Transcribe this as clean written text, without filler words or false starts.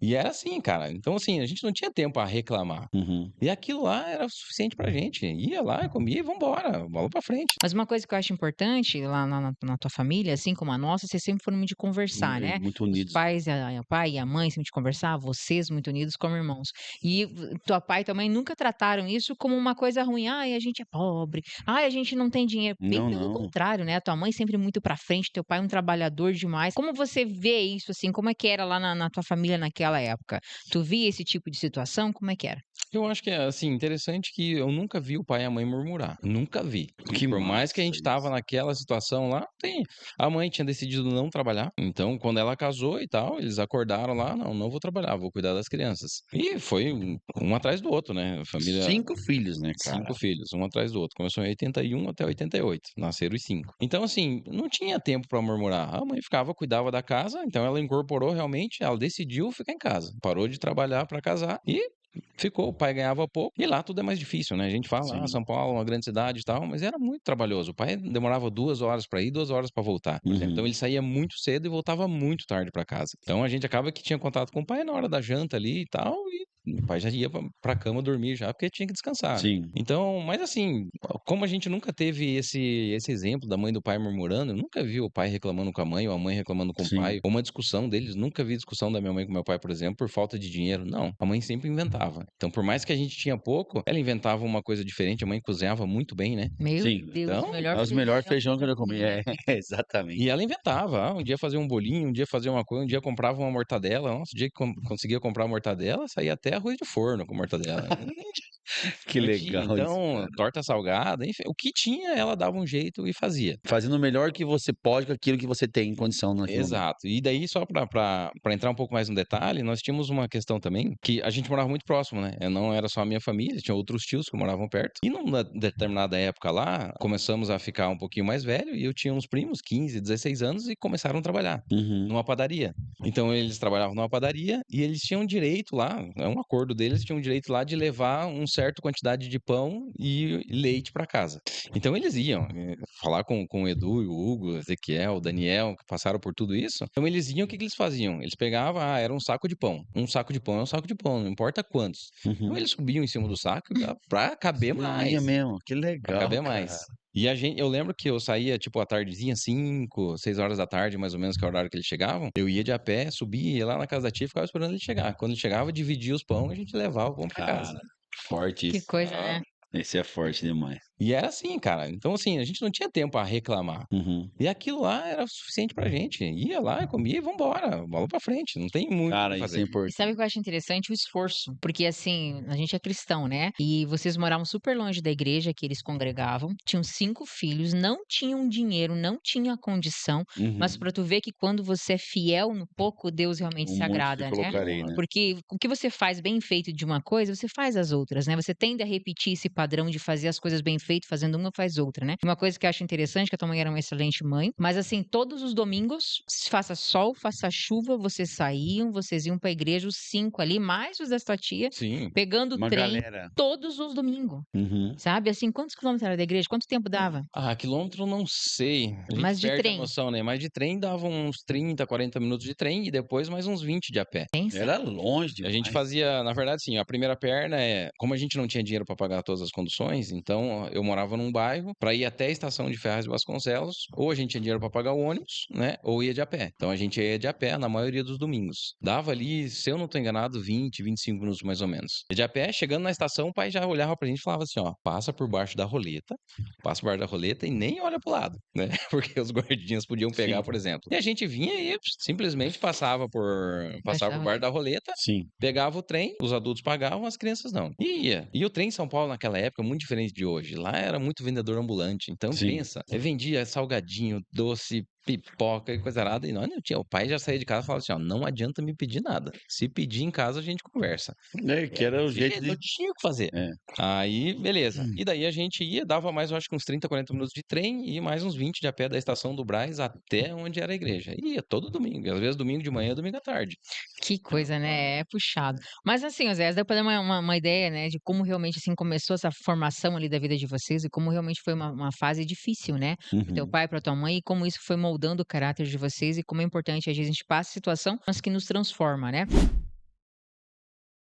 E era assim, cara. Então, assim, a gente não tinha tempo a reclamar. Uhum. E aquilo lá era o suficiente pra gente. Ia lá, comia e vambora, bola pra frente. Mas uma coisa que eu acho importante lá na tua família, assim como a nossa, vocês sempre foram muito de conversar, né. Muito Os unidos. pais, a pai e a mãe sempre de conversar, vocês muito unidos como irmãos. E tua pai e tua mãe nunca trataram isso como uma coisa ruim: "Ai, a gente é pobre. Ai, a gente não tem dinheiro". Bem Não, pelo não. contrário, né, a tua mãe sempre muito pra frente, teu pai um trabalhador demais. Como você vê isso, assim, como é que era lá na tua família naquela época? Tu via esse tipo de situação? Como é que era? Eu acho que é, assim, interessante que eu nunca vi o pai e a mãe murmurar, nunca vi. Que Por mais que a massa gente estava isso. naquela situação lá, tem a mãe tinha decidido não trabalhar, então quando ela casou e tal, eles acordaram lá: "Não, não vou trabalhar, vou cuidar das crianças". E foi um atrás do outro, né, a família 5 filhos, né, 5 cara. filhos, um atrás do outro. Começou em 81 até 88, nasceram os 5. Então, assim, não tinha tempo pra murmurar. A mãe ficava, cuidava da casa, então ela incorporou realmente, ela decidiu ficar em casa. Parou de trabalhar pra casar e ficou. O pai ganhava pouco e lá tudo é mais difícil, né? A gente fala, ah, Sim. São Paulo é uma grande cidade e tal, mas era muito trabalhoso. O pai demorava 2 horas pra ir, 2 horas pra voltar, por exemplo. Então Uhum. ele saía muito cedo e voltava muito tarde pra casa. Então a gente acaba que tinha contato com o pai na hora da janta ali e tal, e o pai já ia pra cama dormir já, porque tinha que descansar. Sim, Então, mas assim, como a gente nunca teve esse exemplo da mãe e do pai murmurando, eu nunca vi o pai reclamando com a mãe ou a mãe reclamando com o sim. pai, ou uma discussão deles, nunca vi discussão da minha mãe com meu pai, por exemplo, por falta de dinheiro, não. A mãe sempre inventava. Então, por mais que a gente tinha pouco, ela inventava uma coisa diferente, a mãe cozinhava muito bem, né? Meu Sim. Deus, o Então, melhor É os melhores feijão que feijão eu que eu já já comi comi. na minha É, vida. exatamente. e ela inventava, um dia fazia um bolinho, um dia fazia uma coisa, um dia comprava uma mortadela, nossa, o dia que conseguia comprar mortadela, saía até arroz de forno com mortadela. Que Não tinha, legal isso, então, cara. torta salgada, enfim, o que tinha, ela dava um jeito e fazia. Fazendo o melhor que você pode com aquilo que você tem em condição naquele momento. Exato. E daí, só pra entrar um pouco mais no detalhe, nós tínhamos uma questão também, que a gente morava muito próximo, né, não era só a minha família, tinha outros tios que moravam perto. E numa determinada época lá, começamos a ficar um pouquinho mais velho, e eu tinha uns primos, 15, 16 anos, e começaram a trabalhar Uhum. numa padaria. Então eles trabalhavam numa padaria, e eles tinham direito lá, é um acordo deles, tinham direito lá de levar um certo quantidade de pão e leite pra casa. Então eles iam, falar com o Edu e o Hugo, o Ezequiel, o Daniel, que passaram por tudo isso. Então eles iam, o que que eles faziam? Eles pegavam, ah, era um saco de pão. Um saco de pão é um saco de pão, não importa quantos. Então Uhum. eles subiam em cima do saco pra caber Não, ia mais, mesmo. Que pra legal, caber cara. mais. E eu lembro que eu saía, tipo, à tardezinha, 5, 6 horas da tarde, mais ou menos, que é o horário que eles chegavam. Eu ia de a pé, subia, ia lá na casa da tia e ficava esperando ele chegar. Quando ele chegava, dividia os pão e a gente levava o pão pra casa. Cara, forte Que isso. coisa, Ah, né? Esse é forte demais. e era assim, cara. Então, assim, a gente não tinha tempo a reclamar. Uhum. E aquilo lá era o suficiente pra gente. Ia lá, comia e vambora, bola pra frente, não tem muito o que Cara, isso é fazer. E sabe o importante. que eu acho interessante? O esforço, porque assim, a gente é cristão, né? E vocês moravam super longe da igreja que eles congregavam, tinham 5 filhos, não tinham dinheiro, não tinha condição, mas Uhum. para tu ver que quando você é fiel no pouco, Deus realmente O se muito te agrada, né? colocarei, né. Porque o que você faz bem feito de uma coisa, você faz as outras, né? Você tende a repetir esse padrão de fazer as coisas bem feito, fazendo uma, faz outra, né? Uma coisa que eu acho interessante, que a tua mãe era uma excelente mãe, mas assim, todos os domingos, faça sol, faça chuva, vocês iam pra igreja, os 5 ali, mais os da sua tia, Sim. pegando Uma trem galera. todos os domingos, Uhum. sabe? Assim, quantos quilômetros era da igreja? Quanto tempo dava? Ah, quilômetro não sei. A gente Mas de perde a trem, noção, né? Mas de trem dava uns 30, 40 minutos de trem e depois mais uns 20 de a pé. pensa. Era longe A gente demais. fazia, na verdade, sim, a primeira perna como a gente não tinha dinheiro para pagar todas as conduções, então eu morava num bairro para ir até a estação de Ferraz de Vasconcelos, ou a gente tinha dinheiro para pagar o ônibus, né, ou ia de a pé. Então a gente ia de a pé na maioria dos domingos. Dava ali, se eu não tô enganado, 20, 25 minutos mais ou menos. E de a pé, chegando na estação, o pai já olhava pra gente e falava assim, ó, passa por baixo da roleta e nem olha pro lado, né? Porque os guardinhas podiam pegar, Sim, por exemplo. E a gente vinha e simplesmente passava por Baixava. baixo da roleta. sim. Pegava o trem, os adultos pagavam, as crianças não. E ia. E o trem em São Paulo naquela época, muito diferente de hoje. Lá era muito vendedor ambulante. Então, Sim. pensa, vendia salgadinho, doce, pipoca e coisa arada. E nós não tinha. O pai já saía de casa e falava assim: ó, não adianta me pedir nada. Se pedir em casa, a gente conversa. É, que era o Desse jeito jeito, de não tinha o que fazer. é. Aí, beleza. E daí a gente ia, dava mais, eu acho que uns 30, 40 minutos de trem e mais uns 20 de a pé da estação do Brás até onde era a igreja. E ia todo domingo, às vezes domingo de manhã, domingo à tarde. Que coisa, né? É puxado. Mas assim, Zé, dá pra dar uma ideia, né, de como realmente, assim, começou essa formação ali da vida de vocês e como realmente foi uma fase difícil, né? Para teu Uhum. pai, pra tua mãe, e como isso foi moldando o caráter de vocês e como é importante, às vezes, a gente passa situação, mas que nos transforma, né?